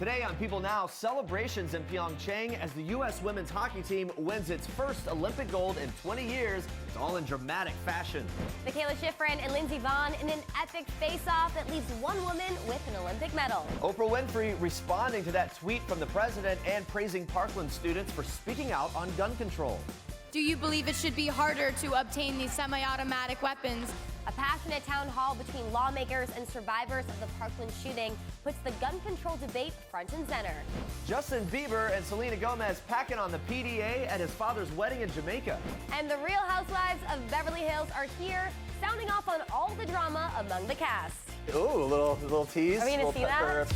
Today on People Now, celebrations in Pyeongchang as the U.S. women's hockey team wins its first Olympic gold in 20 years. It's all in dramatic fashion. Mikaela Shiffrin and Lindsey Vonn in an epic face-off that leaves one woman with an Olympic medal. Oprah Winfrey responding to that tweet from the president and praising Parkland students for speaking out on gun control. Do you believe it should be harder to obtain these semi-automatic weapons? A passionate town hall between lawmakers and survivors of the Parkland shooting puts the gun control debate front and center. Justin Bieber and Selena Gomez packing on the PDA at his father's wedding in Jamaica. And the Real Housewives of Beverly Hills are here, sounding off on all the drama among the cast. Ooh, a little tease. Are we going to see that?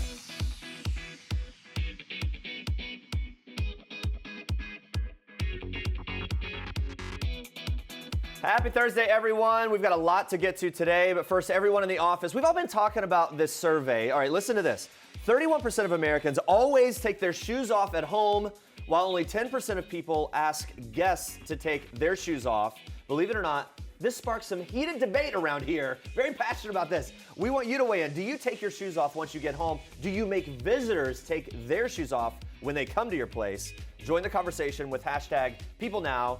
Happy Thursday, everyone. We've got a lot to get to today, but first, everyone in the office, we've all been talking about this survey. All right, listen to this. 31% of Americans always take their shoes off at home, while only 10% of people ask guests to take their shoes off. Believe it or not, this sparks some heated debate around here. Very passionate about this. We want you to weigh in. Do you take your shoes off once you get home? Do you make visitors take their shoes off when they come to your place? Join the conversation with hashtag #PeopleNow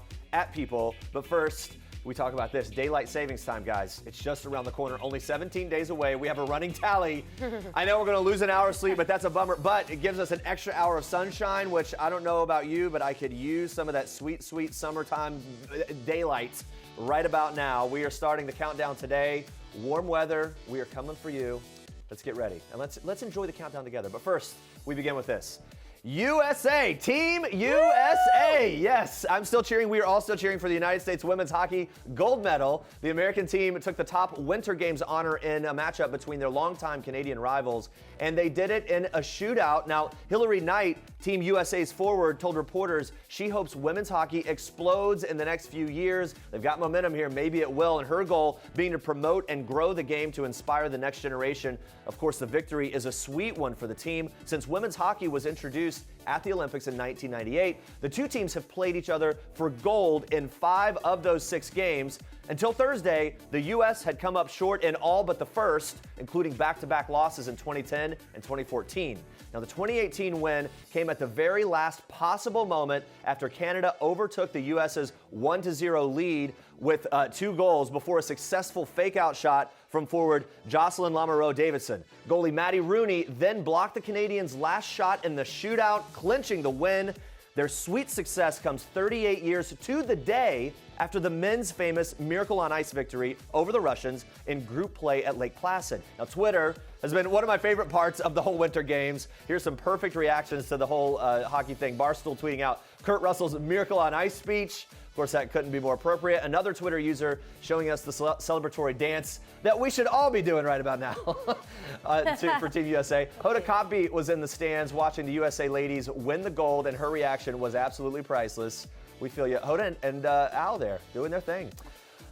@People. But first, we talk about this. Daylight savings time, guys. It's just around the corner, only 17 days away. We have a running tally. I know we're going to lose an hour of sleep, but that's a bummer. But it gives us an extra hour of sunshine, which I don't know about you, but I could use some of that sweet, sweet summertime daylight right about now. We are starting the countdown today. Warm weather. We are coming for you. Let's get ready. And let's enjoy the countdown together. But first, we begin with this. USA, Team USA. Yes, I'm still cheering. We are all still cheering for the United States women's hockey gold medal. The American team took the top Winter Games honor in a matchup between their longtime Canadian rivals, and they did it in a shootout. Now, Hillary Knight, Team USA's forward, told reporters she hopes women's hockey explodes in the next few years. They've got momentum here. Maybe it will. And her goal being to promote and grow the game to inspire the next generation. Of course, the victory is a sweet one for the team since women's hockey was introduced at the Olympics in 1998. The two teams have played each other for gold in 5 of those 6 games. Until Thursday, the U.S. had come up short in all but the first, including back-to-back losses in 2010 and 2014. Now, the 2018 win came at the very last possible moment after Canada overtook the U.S.'s 1-0 lead with 2 goals before a successful fake-out shot from forward Jocelyn Lamoureux-Davidson. Goalie Maddie Rooney then blocked the Canadians' last shot in the shootout, clinching the win. Their sweet success comes 38 years to the day after the men's famous Miracle on Ice victory over the Russians in group play at Lake Placid. Now, Twitter has been one of my favorite parts of the whole Winter Games. Here's some perfect reactions to the whole hockey thing. Barstool tweeting out Kurt Russell's Miracle on Ice speech. Of course, that couldn't be more appropriate. Another Twitter user showing us the celebratory dance that we should all be doing right about now for Team USA. Hoda Kotb was in the stands watching the USA ladies win the gold, and her reaction was absolutely priceless. We feel you. Hoda and Al there doing their thing.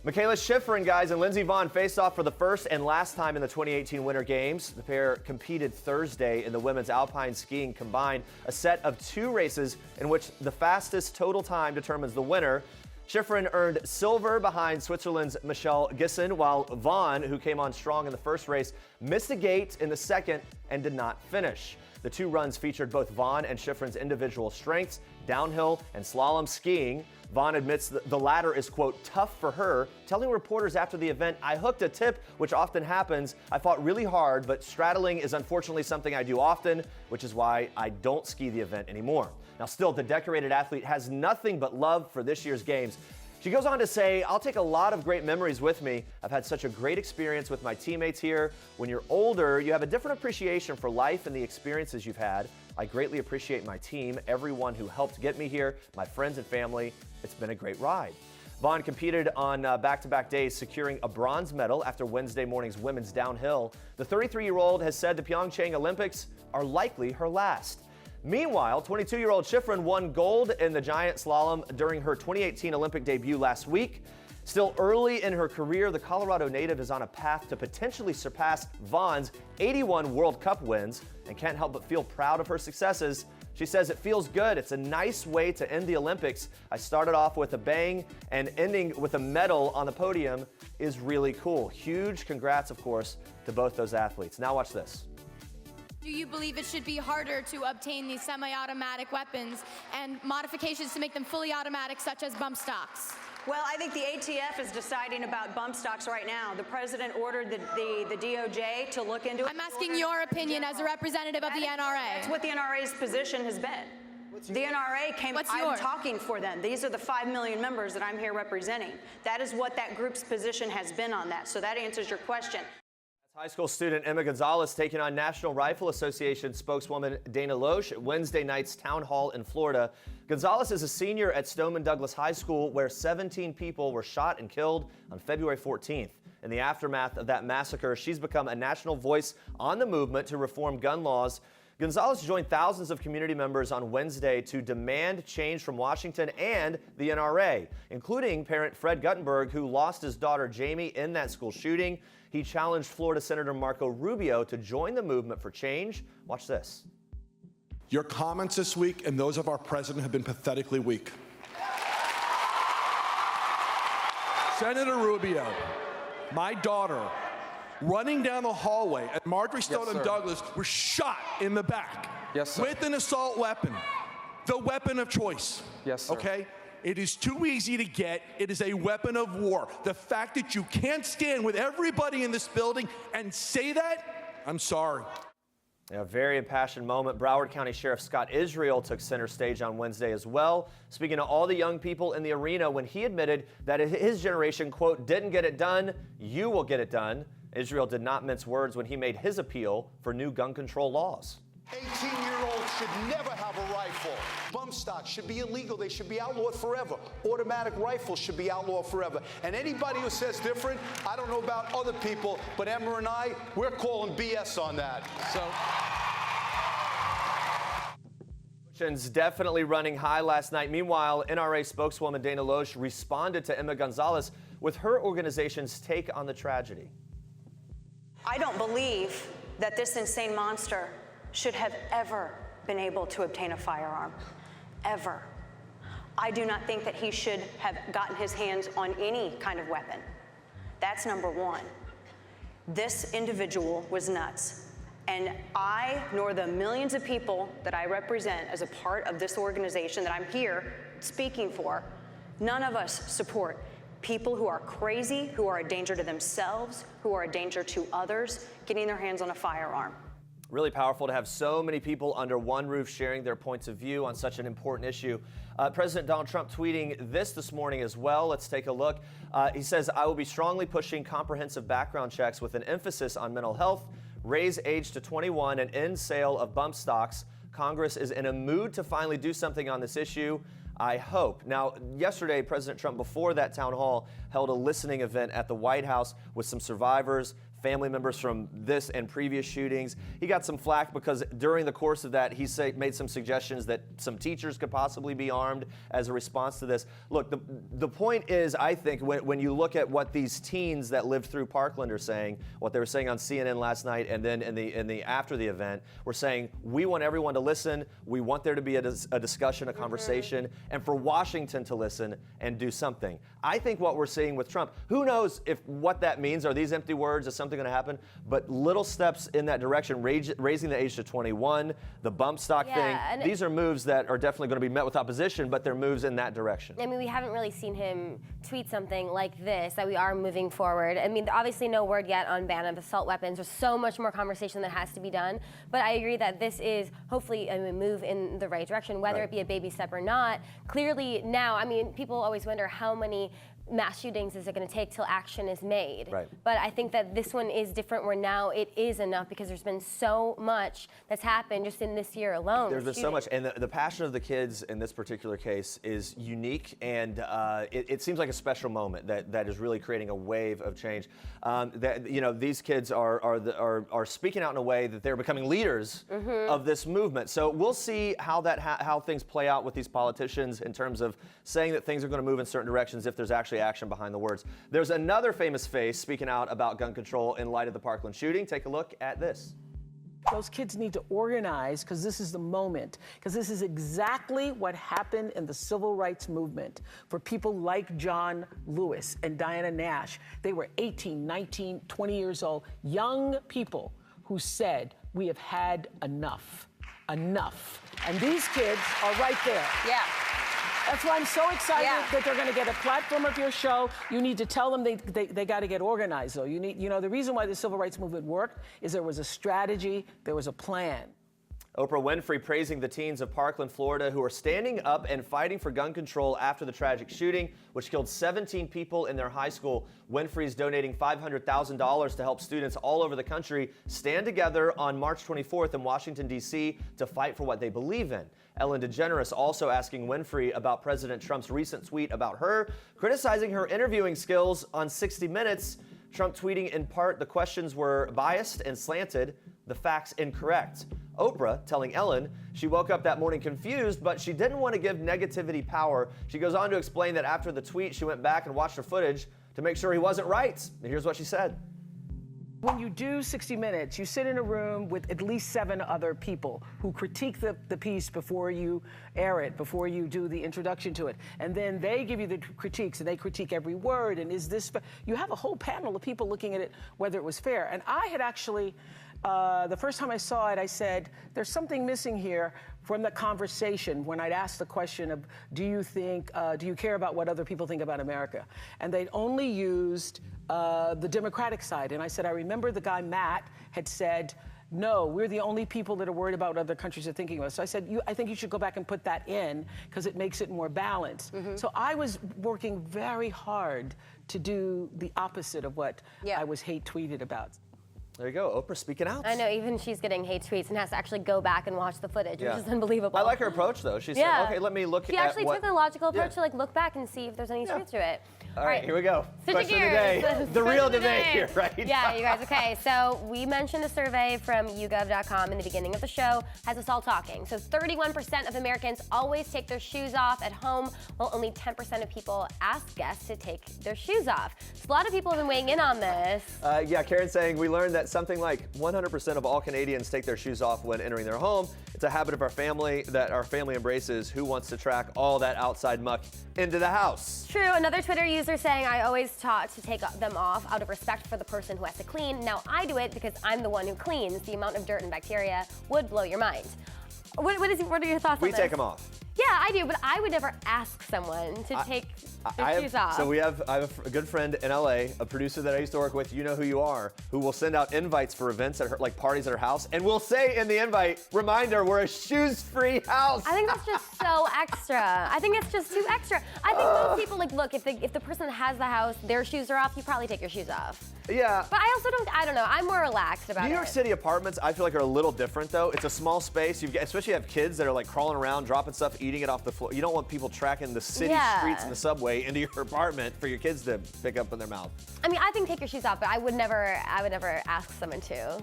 Mikaela Shiffrin, guys, and Lindsey Vonn faced off for the first and last time in the 2018 Winter Games. The pair competed Thursday in the women's alpine skiing combined, a set of 2 races in which the fastest total time determines the winner. Shiffrin earned silver behind Switzerland's Michelle Gisson, while Vonn, who came on strong in the first race, missed a gate in the second and did not finish. The 2 runs featured both Vonn and Shiffrin's individual strengths, downhill and slalom skiing. Vonn admits that the latter is, quote, tough for her, telling reporters after the event, I hooked a tip, which often happens. I fought really hard, but straddling is unfortunately something I do often, which is why I don't ski the event anymore. Now, still, the decorated athlete has nothing but love for this year's games. She goes on to say, I'll take a lot of great memories with me. I've had such a great experience with my teammates here. When you're older, you have a different appreciation for life and the experiences you've had. I greatly appreciate my team, everyone who helped get me here, my friends and family. It's been a great ride. Vonn competed on back-to-back days, securing a bronze medal after Wednesday morning's women's downhill. The 33-year-old has said the Pyeongchang Olympics are likely her last. Meanwhile, 22-year-old Shiffrin won gold in the giant slalom during her 2018 Olympic debut last week. Still early in her career, the Colorado native is on a path to potentially surpass Vonn's 81 World Cup wins and can't help but feel proud of her successes. She says it feels good. It's a nice way to end the Olympics. I started off with a bang, and ending with a medal on the podium is really cool. Huge congrats, of course, to both those athletes. Now watch this. Do you believe it should be harder to obtain these semi-automatic weapons and modifications to make them fully automatic, such as bump stocks? Well, I think the ATF is deciding about bump stocks right now. The president ordered the DOJ to look into it. I'm asking your opinion as a representative of the NRA. That's what the NRA's position has been. The NRA came, I'm talking for them. These are the 5 million members that I'm here representing. That is what that group's position has been on that. So that answers your question. High school student Emma Gonzalez taking on National Rifle Association spokeswoman Dana Loesch at Wednesday night's town hall in Florida. Gonzalez is a senior at Stoneman Douglas High School, where 17 people were shot and killed on February 14th. In the aftermath of that massacre, she's become a national voice on the movement to reform gun laws. Gonzalez joined thousands of community members on Wednesday to demand change from Washington and the NRA, including parent Fred Guttenberg, who lost his daughter Jamie in that school shooting. He challenged Florida Senator Marco Rubio to join the movement for change. Watch this. Your comments this week and those of our president have been pathetically weak. Senator Rubio, my daughter, running down the hallway at Marjorie Stoneman Douglas, was shot in the back with an assault weapon, the weapon of choice. Yes, sir. Okay? It is too easy to get. It is a weapon of war. The fact that you can't stand with everybody in this building and say that, I'm sorry. A very impassioned moment. Broward County Sheriff Scott Israel took center stage on Wednesday as well, speaking to all the young people in the arena when he admitted that his generation, quote, didn't get it done, you will get it done. Israel did not mince words when he made his appeal for new gun control laws. 18-year-olds should never have a rifle. Bump stocks should be illegal. They should be outlawed forever. Automatic rifles should be outlawed forever. And anybody who says different, I don't know about other people, but Emma and I, we're calling BS on that. Emotions definitely running high last night. Meanwhile, NRA spokeswoman Dana Loesch responded to Emma Gonzalez with her organization's take on the tragedy. I don't believe that this insane monster should have ever been able to obtain a firearm, ever. I do not think that he should have gotten his hands on any kind of weapon. That's number one. This individual was nuts. And I, nor the millions of people that I represent as a part of this organization that I'm here speaking for, none of us support people who are crazy, who are a danger to themselves, who are a danger to others, getting their hands on a firearm. Really powerful to have so many people under one roof sharing their points of view on such an important issue. President Donald Trump tweeting this morning as well. Let's take a look. He says, I will be strongly pushing comprehensive background checks with an emphasis on mental health, raise age to 21, and end sale of bump stocks. Congress is in a mood to finally do something on this issue. I hope. Now, yesterday, President Trump, before that town hall, held a listening event at the White House with some survivors, family members from this and previous shootings. He got some flack because during the course of that, he made some suggestions that some teachers could possibly be armed as a response to this. Look, the point is, I think, when you look at what these teens that lived through Parkland are saying, what they were saying on CNN last night, and then in the after the event, we're saying we want everyone to listen. We want there to be a discussion, a conversation, and for Washington to listen and do something. I think what we're seeing with Trump, who knows if what that means? Are these empty words? Is something going to happen? But little steps in that direction, raising the age to 21, the bump stock thing, these are moves that are definitely going to be met with opposition, but they're moves in that direction. I mean, we haven't really seen him tweet something like this, that we are moving forward. I mean, obviously no word yet on ban of assault weapons. There's so much more conversation that has to be done. But I agree that this is hopefully a move in the right direction, whether it be a baby step or not. Clearly now, I mean, people always wonder how many mass shootings is it going to take till action is made. Right. But I think that this one is different, where now it is enough because there's been so much that's happened just in this year alone. There's been so much, and the passion of the kids in this particular case is unique, and it seems like a special moment that is really creating a wave of change. These kids are speaking out in a way that they're becoming leaders of this movement. So we'll see how things play out with these politicians in terms of saying that things are going to move in certain directions if there's actually action behind the words. There's another famous face speaking out about gun control in light of the Parkland shooting. Take a look at this. Those kids need to organize, because this is the moment, because this is exactly what happened in the civil rights movement for people like John Lewis and Diana Nash. They were 18, 19, 20 years old, young people who said, we have had enough. Enough. And these kids are right there. Yeah. That's why I'm so excited that they're going to get a platform of your show. You need to tell them they got to get organized, though. The reason why the civil rights movement worked is there was a strategy, there was a plan. Oprah Winfrey praising the teens of Parkland, Florida, who are standing up and fighting for gun control after the tragic shooting, which killed 17 people in their high school. Winfrey's donating $500,000 to help students all over the country stand together on March 24th in Washington, D.C. to fight for what they believe in. Ellen DeGeneres also asking Winfrey about President Trump's recent tweet about her, criticizing her interviewing skills on 60 Minutes. Trump tweeting in part the questions were biased and slanted, the facts incorrect. Oprah telling Ellen she woke up that morning confused, but she didn't want to give negativity power. She goes on to explain that after the tweet, she went back and watched her footage to make sure he wasn't right. And here's what she said. When you do 60 Minutes, you sit in a room with at least 7 other people who critique the piece before you air it, before you do the introduction to it. And then they give you the critiques, and they critique every word. And is this fair? You have a whole panel of people looking at it, whether it was fair. And I had actually, the first time I saw it, I said, there's something missing here from the conversation when I'd asked the question of, do you care about what other people think about America? And they'd only used the Democratic side. And I said, I remember the guy, Matt, had said, no, we're the only people that are worried about what other countries are thinking of us. So I said, I think you should go back and put that in because it makes it more balanced. Mm-hmm. So I was working very hard to do the opposite of what I was hate tweeted about. There you go, Oprah speaking out. I know, even she's getting hate tweets and has to actually go back and watch the footage, which is unbelievable. I like her approach, though. She said, okay, let me look at She actually took the logical approach to look back and see if there's any truth to it. All right, here we go. Switching Question of the day. The real debate here, right? Yeah, you guys, okay. So we mentioned a survey from YouGov.com in the beginning of the show has us all talking. So 31% of Americans always take their shoes off at home, while only 10% of people ask guests to take their shoes off. So a lot of people have been weighing in on this. Karen's saying we learned that something like 100% of all Canadians take their shoes off when entering their home. It's a habit of our family that our family embraces. Who wants to track all that outside muck into the house? True. Another Twitter user saying, I always taught to take them off out of respect for the person who has to clean. Now I do it because I'm the one who cleans. The amount of dirt and bacteria would blow your mind. What are your thoughts on this? We take them off. Yeah, I do, but I would never ask someone to take their shoes off. So I have a good friend in LA, a producer that I used to work with, you know who you are, who will send out invites for events at her, like parties at her house, and will say in the invite, reminder, we're a shoes-free house. I think that's just so extra. I think it's just too extra. I think most people, look, if the person that has the house, their shoes are off, you probably take your shoes off. Yeah. But I also I don't know, I'm more relaxed about it. New York City apartments, I feel like, are a little different, though. It's a small space. Especially you have kids that are crawling around, dropping stuff, eating it off the floor. You don't want people tracking the city streets and the subway into your apartment for your kids to pick up in their mouth. I mean, I think take your shoes off, but I would never ask someone to.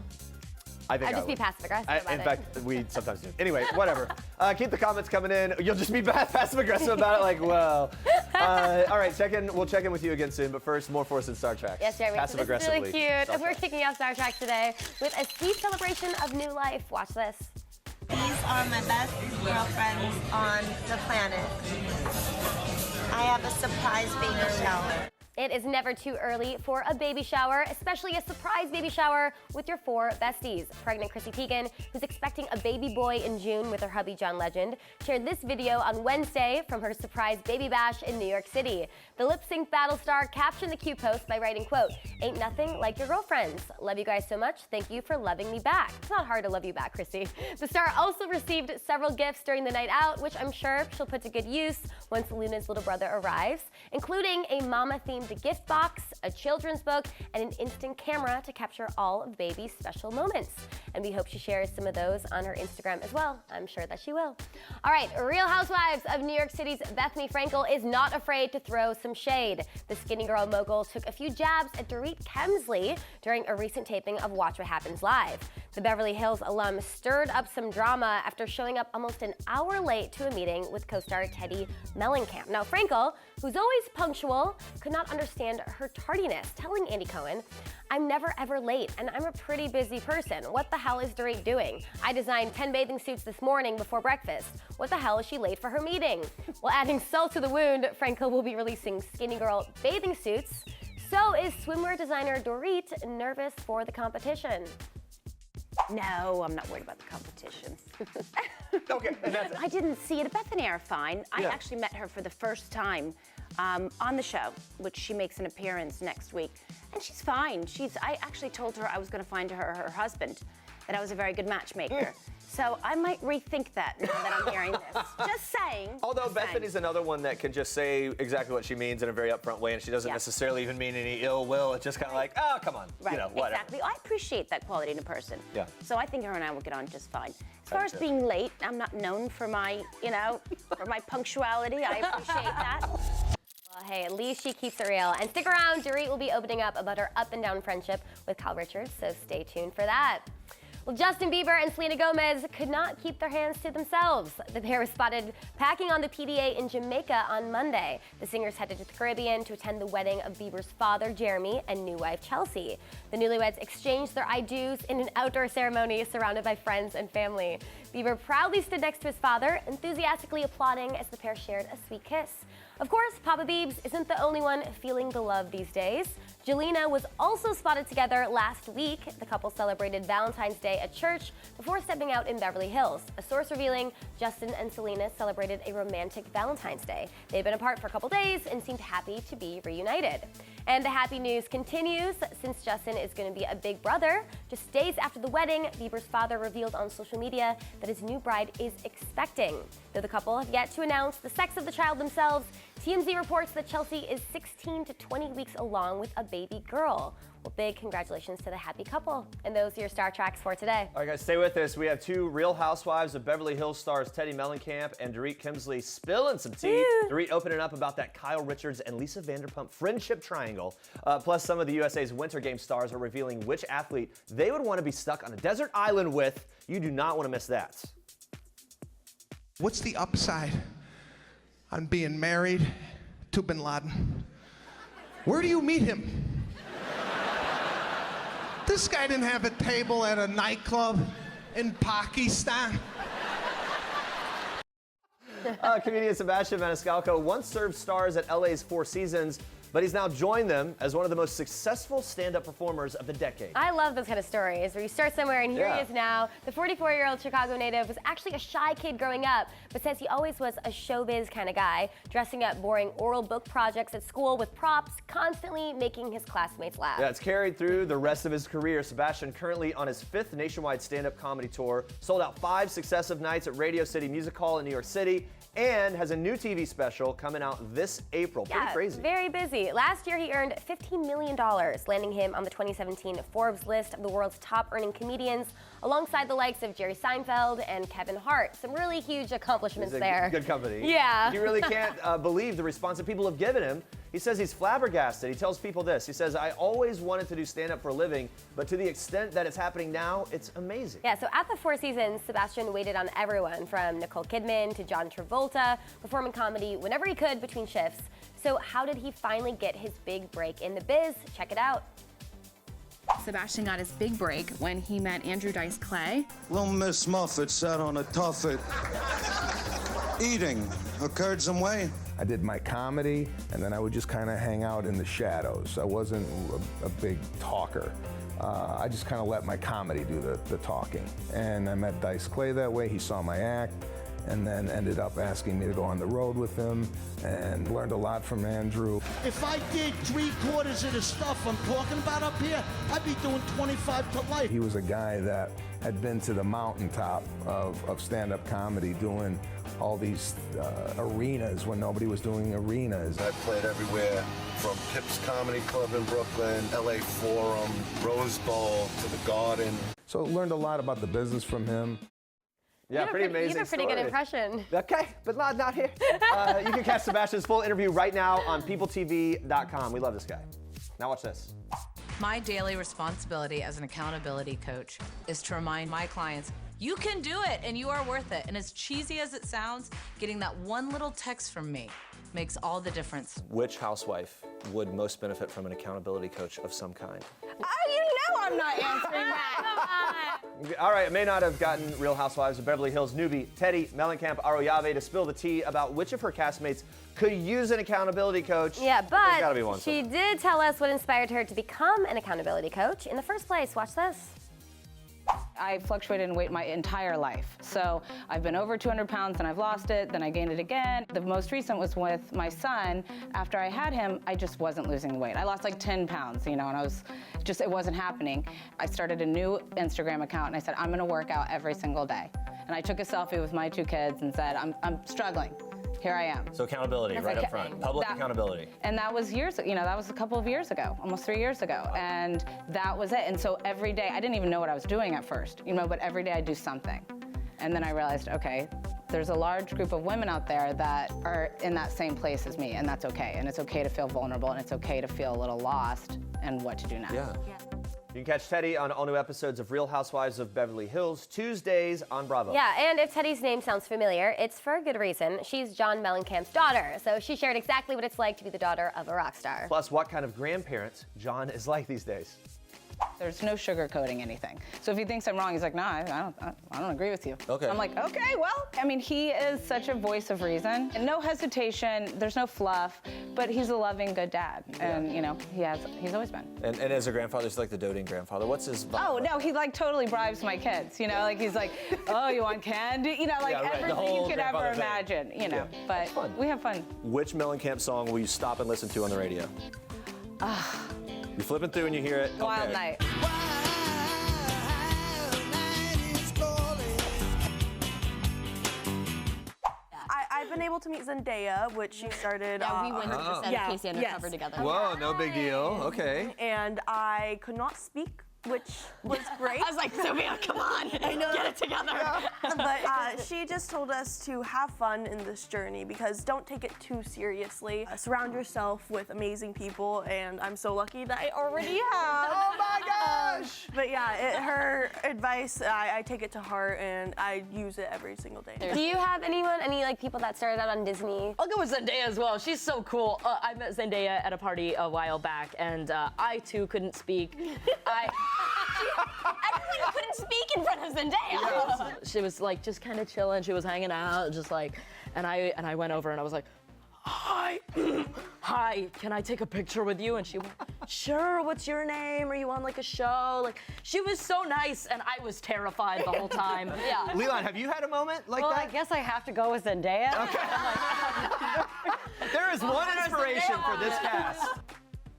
I'd just be passive aggressive about it. In fact, we sometimes do. Anyway, whatever. Keep the comments coming in. You'll just be passive aggressive about it, well. All right, we'll check in with you again soon. But first, more for us in Star Trek. Yes, Jeremy. Passive This is really cute. Star We're kicking off Star Trek today with a sweet celebration of new life. Watch this. These are my best girlfriends on the planet. I have a surprise baby shower. It is never too early for a baby shower, especially a surprise baby shower with your 4 besties. Pregnant Chrissy Teigen, who's expecting a baby boy in June with her hubby John Legend, shared this video on Wednesday from her surprise baby bash in New York City. The lip-sync battle star captioned the cute post by writing, quote, "Ain't nothing like your girlfriends. Love you guys so much. Thank you for loving me back." It's not hard to love you back, Chrissy. The star also received several gifts during the night out, which I'm sure she'll put to good use once Luna's little brother arrives, including a mama-themed gift box, a children's book, and an instant camera to capture all of baby's special moments. And we hope she shares some of those on her Instagram as well. I'm sure that she will. All right, Real Housewives of New York City's Bethenny Frankel is not afraid to throw some shade. The skinny girl mogul took a few jabs at Dorit Kemsley during a recent taping of Watch What Happens Live. The Beverly Hills alum stirred up some drama after showing up almost an hour late to a meeting with co-star Teddy Mellencamp. Now, Frankel, who's always punctual, could not understand her tardiness, telling Andy Cohen, "I'm never ever late, and I'm a pretty busy person. What the hell is Dorit doing? I designed 10 bathing suits this morning before breakfast. What the hell is she late for her meeting?" Well, adding salt to the wound, Frankel will be releasing skinny girl bathing suits. So is swimwear designer Dorit nervous for the competition? No, I'm not worried about the competition. Okay. I didn't see it. Bethenny are fine. I actually met her for the first time on the show, which she makes an appearance next week. And she's fine. I actually told her I was going to find her husband, that I was a very good matchmaker. So I might rethink that now that I'm hearing this. Just saying. Although Bethenny's another one that can just say exactly what she means in a very upfront way, and she doesn't necessarily even mean any ill will. It's just kind of like, oh, come on. Right, You know, whatever. exactly. I appreciate that quality in a person. Yeah. So I think her and I will get on just fine. As far as being late, I'm not known for my, for my punctuality. I appreciate that. Well, hey, at least she keeps it real. And stick around, Dorit will be opening up about her up and down friendship with Kyle Richards, so stay tuned for that. Well, Justin Bieber and Selena Gomez could not keep their hands to themselves. The pair was spotted packing on the PDA in Jamaica on Monday. The singers headed to the Caribbean to attend the wedding of Bieber's father, Jeremy, and new wife, Chelsea. The newlyweds exchanged their I do's in an outdoor ceremony surrounded by friends and family. Bieber proudly stood next to his father, enthusiastically applauding as the pair shared a sweet kiss. Of course, Papa Biebs isn't the only one feeling the love these days. Jelena was also spotted together last week. The couple celebrated Valentine's Day at church before stepping out in Beverly Hills. A source revealing Justin and Selena celebrated a romantic Valentine's Day. They've been apart for a couple days and seemed happy to be reunited. And the happy news continues since Justin is going to be a big brother. Just days after the wedding, Bieber's father revealed on social media that his new bride is expecting. Though the couple have yet to announce the sex of the child themselves, TMZ reports that Chelsea is 16 to 20 weeks along with a baby girl. Well, big congratulations to the happy couple. And those are your Star Tracks for today. All right, guys, stay with us. We have two Real Housewives of Beverly Hills stars, Teddy Mellencamp and Dorit Kemsley, spilling some tea. Dorit opening up about that Kyle Richards and Lisa Vanderpump friendship triangle. Plus, some of the USA's Winter Games stars are revealing which athlete they would want to be stuck on a desert island with. You do not want to miss that. What's the upside on being married to Bin Laden? Where do you meet him? This guy didn't have a table at a nightclub in Pakistan. Comedian Sebastian Maniscalco once served stars at LA's Four Seasons, but he's now joined them as one of the most successful stand-up performers of the decade. I love those kind of stories where you start somewhere and here he is now. The 44-year-old Chicago native was actually a shy kid growing up, but says he always was a showbiz kind of guy, dressing up boring oral book projects at school with props, constantly making his classmates laugh. Yeah, it's carried through the rest of his career. Sebastian currently on his 5th nationwide stand-up comedy tour, sold out 5 successive nights at Radio City Music Hall in New York City, and has a new TV special coming out this April. Pretty crazy. Very busy. Last year, he earned $15 million, landing him on the 2017 Forbes list of the world's top-earning comedians, alongside the likes of Jerry Seinfeld and Kevin Hart. Some really huge accomplishments there. Good company. Yeah. He really can't believe the response that people have given him. He says he's flabbergasted. He tells people this. He says, I always wanted to do stand-up for a living, but to the extent that it's happening now, it's amazing. Yeah, so at the Four Seasons, Sebastian waited on everyone from Nicole Kidman to John Travolta, performing comedy whenever he could between shifts. So how did he finally get his big break in the biz? Check it out. Sebastian got his big break when he met Andrew Dice Clay. Little Miss Muffet sat on a tuffet, eating her curds and whey. I did my comedy, and then I would just kind of hang out in the shadows. I wasn't a big talker. I just kind of let my comedy do the talking. And I met Dice Clay that way. He saw my act, and then ended up asking me to go on the road with him, and learned a lot from Andrew. If I did 3/4 of the stuff I'm talking about up here, I'd be doing 25 to life. He was a guy that had been to the mountaintop of stand-up comedy, doing all these arenas when nobody was doing arenas. I played everywhere from Pips Comedy Club in Brooklyn, LA Forum, Rose Bowl, to the Garden. So learned a lot about the business from him. Yeah, pretty amazing. You have a pretty good impression. Okay, but not here. You can catch Sebastian's full interview right now on PeopleTV.com. We love this guy. Now watch this. My daily responsibility as an accountability coach is to remind my clients, you can do it and you are worth it. And as cheesy as it sounds, getting that one little text from me makes all the difference. Which housewife would most benefit from an accountability coach of some kind? Oh, you know I'm not answering that. All right, it may not have gotten Real Housewives of Beverly Hills newbie Teddy Mellencamp Arroyave to spill the tea about which of her castmates could use an accountability coach. Yeah, There's but gotta be one she somewhere. did tell us what inspired her to become an accountability coach in the first place. Watch this. I fluctuated in weight my entire life. So I've been over 200 pounds, then I've lost it, then I gained it again. The most recent was with my son. After I had him, I just wasn't losing the weight. I lost like 10 pounds, you know, and it wasn't happening. I started a new Instagram account and I said, I'm gonna work out every single day. And I took a selfie with my 2 kids and said, I'm struggling. Here I am. So accountability right up front, public accountability. And that was that was a couple of years ago, almost 3 years ago. And that was it. And so every day, I didn't even know what I was doing at first, you know, but every day I do something. And then I realized, okay, there's a large group of women out there that are in that same place as me, and that's okay. And it's okay to feel vulnerable, and it's okay to feel a little lost and what to do next. Yeah. You can catch Teddy on all new episodes of Real Housewives of Beverly Hills, Tuesdays on Bravo. Yeah, and if Teddy's name sounds familiar, it's for a good reason. She's John Mellencamp's daughter, so she shared exactly what it's like to be the daughter of a rock star. Plus, what kind of grandparents John is like these days. There's no sugarcoating anything. So if he thinks I'm wrong, he's like, no, I don't agree with you. Okay. I'm like, okay, well, I mean, he is such a voice of reason. And no hesitation, there's no fluff, but he's a loving, good dad. And, you know, he's always been. And as a grandfather, he's like the doting grandfather. What's his vibe? Oh, no, he like totally bribes my kids, you know, like he's like, oh, you want candy? You know, like everything you could ever imagine, you know, but we have fun. Which Mellencamp song will you stop and listen to on the radio? You're flipping through and you hear it. Wild Night. I've been able to meet Zendaya, which she started. Yeah, we went to the set of Casey Undercover together. Whoa, no big deal. Okay. And I could not speak, which was great. I was like, Sophia, come on, I know. get it together. Yeah. But she just told us to have fun in this journey because don't take it too seriously. Surround yourself with amazing people, and I'm so lucky that I already have. Oh my gosh! But yeah, her advice, I take it to heart, and I use it every single day. Do you have any like people that started out on Disney? I'll go with Zendaya as well. She's so cool. I met Zendaya at a party a while back, and I too couldn't speak. Everyone couldn't speak in front of Zendaya. She was like just kind of chilling. She was hanging out, just like, and I went over and I was like, hi, hi, can I take a picture with you? And she went, sure, what's your name? Are you on like a show? Like, she was so nice and I was terrified the whole time. Yeah. Leland, have you had a moment like that? Well, I guess I have to go with Zendaya. Okay. There is one inspiration for this cast.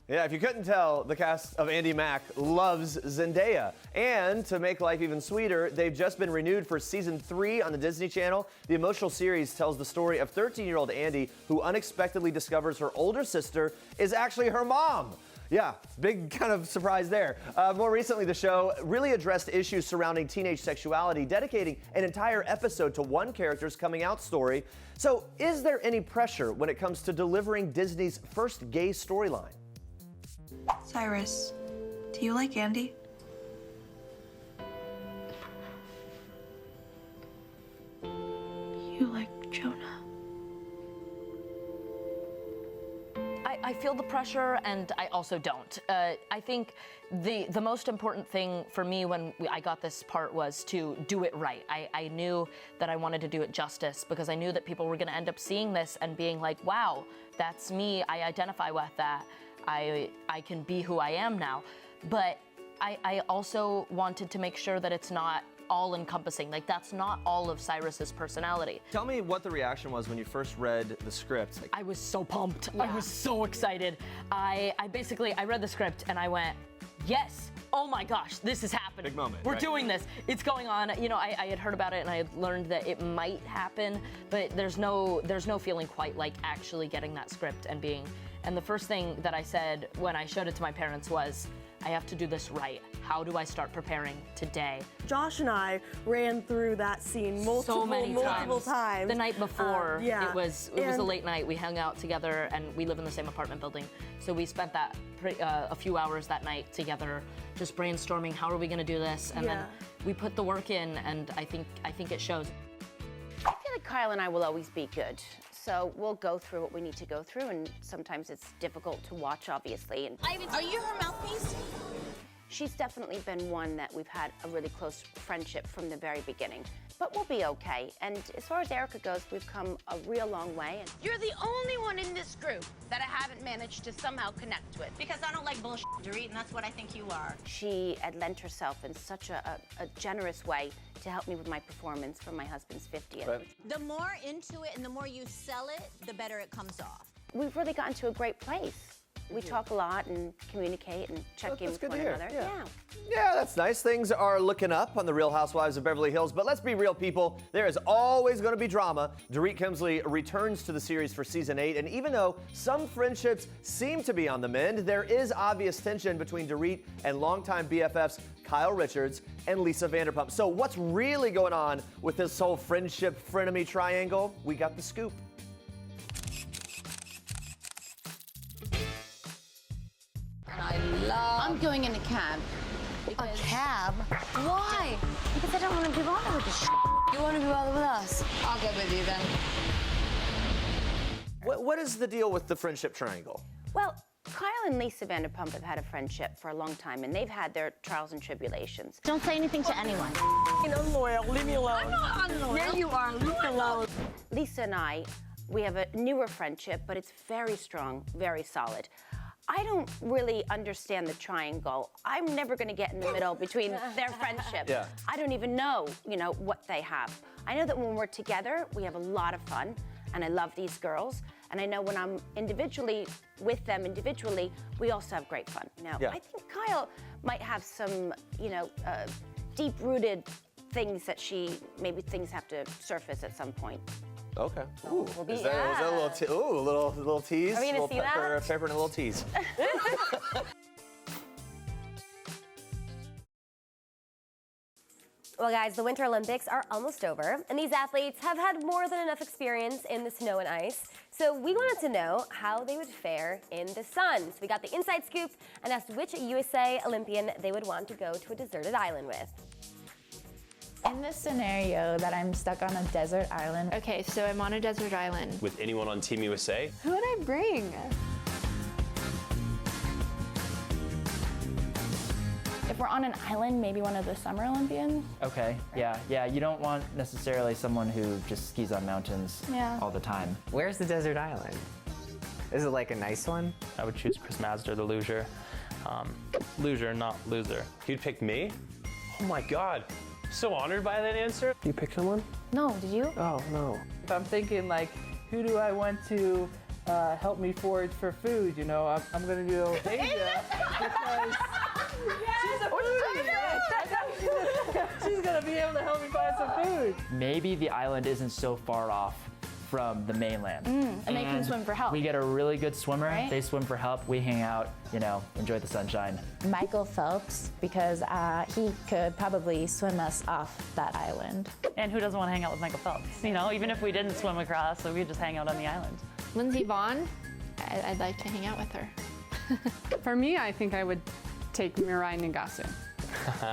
Yeah, if you couldn't tell, the cast of Andi Mack loves Zendaya. And to make life even sweeter, they've just been renewed for season 3 on the Disney Channel. The emotional series tells the story of 13-year-old Andi, who unexpectedly discovers her older sister is actually her mom. Yeah, big kind of surprise there. More recently, the show really addressed issues surrounding teenage sexuality, dedicating an entire episode to one character's coming out story. So, is there any pressure when it comes to delivering Disney's first gay storyline? Cyrus, do you like Andi? You like Jonah? I feel the pressure, and I also don't. I think the most important thing for me when I got this part was to do it right. I knew that I wanted to do it justice because I knew that people were going to end up seeing this and being like, wow, that's me. I identify with that. I can be who I am now. But I also wanted to make sure that it's not all-encompassing. Like, that's not all of Cyrus's personality. Tell me what the reaction was when you first read the script. I was so pumped. Yeah. I was so excited. I read the script and I went, yes, oh my gosh, this is happening. Big moment. We're doing this. It's going on. You know, I had heard about it and I had learned that it might happen, but there's no feeling quite like actually getting that script and being. And the first thing that I said when I showed it to my parents was, I have to do this right. How do I start preparing today? Josh and I ran through that scene multiple times. The night before, it was a late night. We hung out together, and we live in the same apartment building. So we spent that a few hours that night together, just brainstorming. How are we going to do this? And then we put the work in, and I think it shows. I feel like Kyle and I will always be good. So we'll go through what we need to go through, and sometimes it's difficult to watch, obviously. And Are you her mouthpiece? She's definitely been one that we've had a really close friendship from the very beginning. but we'll be okay. And as far as Erica goes, we've come a real long way. And you're the only one in this group that I haven't managed to somehow connect with. Because I don't like bullshit, Dorit, and that's what I think you are. She had lent herself in such a generous way to help me with my performance for my husband's 50th. Right. The more into it and the more you sell it, the better it comes off. We've really gotten to a great place. We talk a lot and communicate and check in with one another. Yeah, that's nice. Things are looking up on the Real Housewives of Beverly Hills, but let's be real, people. There is always going to be drama. Dorit Kemsley returns to the series for season 8, and even though some friendships seem to be on the mend, there is obvious tension between Dorit and longtime BFFs Kyle Richards and Lisa Vanderpump. So what's really going on with this whole friendship-frenemy triangle? We got the scoop. I'm going in a cab. A cab? Why? Because I don't want to be bothered with this shit. You want to be bothered with us? I'll go with you then. What is the deal with the friendship triangle? Well, Kyle and Lisa Vanderpump have had a friendship for a long time, and they've had their trials and tribulations. Don't say anything to anyone. Unloyal, leave me alone. I'm not unloyal. There you are, leave me alone. Lisa and I, we have a newer friendship, but it's very strong, very solid. I don't really understand the triangle. I'm never going to get in the middle between their friendship. Yeah. I don't even know, what they have. I know that when we're together, we have a lot of fun, and I love these girls. And I know when I'm individually with them individually, we also have great fun. Now, I think Kyle might have some, deep-rooted things that maybe things have to surface at some point. Okay. Ooh, is that a little tease? Are we gonna see that? Pepper and a little tease. Well, guys, the Winter Olympics are almost over, and these athletes have had more than enough experience in the snow and ice. So we wanted to know how they would fare in the sun. So we got the inside scoop and asked which USA Olympian they would want to go to a deserted island with. In this scenario that I'm stuck on a desert island. Okay, so I'm on a desert island. With anyone on Team USA? Who would I bring? If we're on an island, maybe one of the Summer Olympians. Okay, yeah. You don't want necessarily someone who just skis on mountains all the time. Where's the desert island? Is it like a nice one? I would choose Chris Mazda, the loser. Loser, not loser. You'd pick me? Oh my God. So honored by that answer. You pick someone? No, did you? Oh, no. I'm thinking who do I want to help me forage for food? I'm gonna do Asia because she's gonna be able to help me find some food. Maybe the island isn't so far off from the mainland. And they can swim for help. We get a really good swimmer. Right? They swim for help. We hang out, enjoy the sunshine. Michael Phelps, because he could probably swim us off that island. And who doesn't want to hang out with Michael Phelps? Even if we didn't swim across, so we just hang out on the island. Lindsey Vonn, I'd like to hang out with her. For me, I think I would take Mirai Nagasu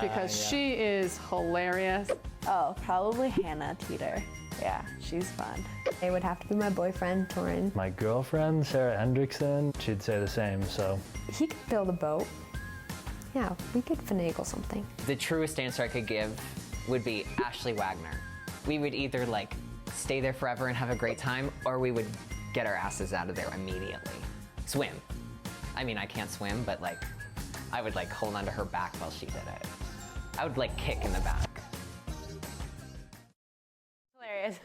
because she is hilarious. Oh, probably Hannah Teeter. Yeah, she's fun. It would have to be my boyfriend, Torin. My girlfriend, Sarah Hendrickson, she'd say the same, so. He could build a boat. Yeah, we could finagle something. The truest answer I could give would be Ashley Wagner. We would either stay there forever and have a great time, or we would get our asses out of there immediately. Swim. I mean, I can't swim, but I would hold onto her back while she did it. I would kick in the back. Hilarious.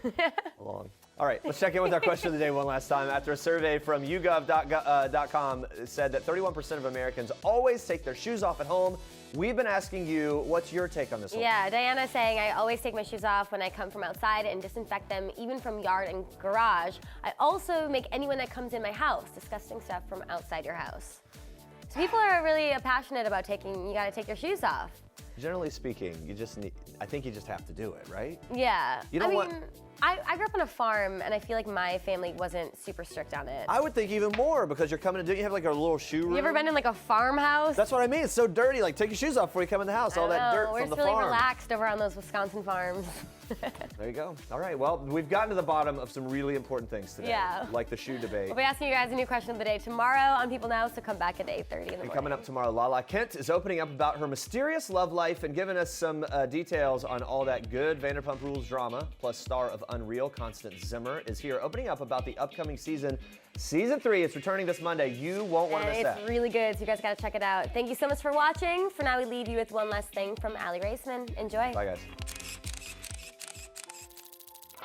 All right, let's check in with our question of the day one last time. After a survey from YouGov.com said that 31% of Americans always take their shoes off at home, we've been asking you, what's your take on this one? Yeah, Diana's saying, I always take my shoes off when I come from outside and disinfect them, even from yard and garage. I also make anyone that comes in my house, disgusting stuff from outside your house. So people are really passionate about you gotta take your shoes off. Generally speaking, I think you just have to do it, right? Yeah. You know what? I grew up on a farm, and I feel like my family wasn't super strict on it. I would think even more because you're coming to do. You have a little shoe room. You ever been in a farmhouse? That's what I mean. It's so dirty. Take your shoes off before you come in the house. All that dirt from the farm. We're really relaxed over on those Wisconsin farms. There you go. All right. Well, we've gotten to the bottom of some really important things today. Yeah. Like the shoe debate. We'll be asking you guys a new question of the day tomorrow on People Now, so come back at 8:30 in the morning. And coming up tomorrow, Lala Kent is opening up about her mysterious love love life and giving us some details on all that good Vanderpump Rules drama, plus star of Unreal, Constance Zimmer, is here opening up about the upcoming season. Season 3 is returning this Monday. You won't want to miss that. It's really good, so you guys got to check it out. Thank you so much for watching. For now, we leave you with one last thing from Aly Raisman. Enjoy. Bye, guys.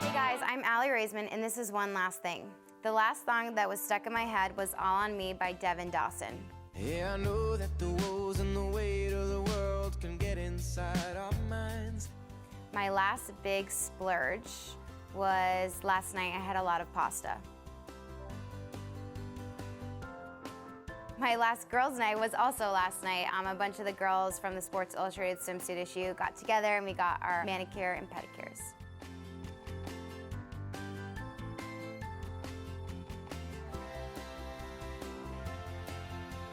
Hey guys, I'm Aly Raisman, and this is One Last Thing. The last song that was stuck in my head was All on Me by Devin Dawson. Yeah, I know that the woes and the weight of the world can get inside our minds. My last big splurge was last night. I had a lot of pasta. My last girls' night was also last night. A bunch of the girls from the Sports Illustrated swimsuit issue got together and we got our manicure and pedicures.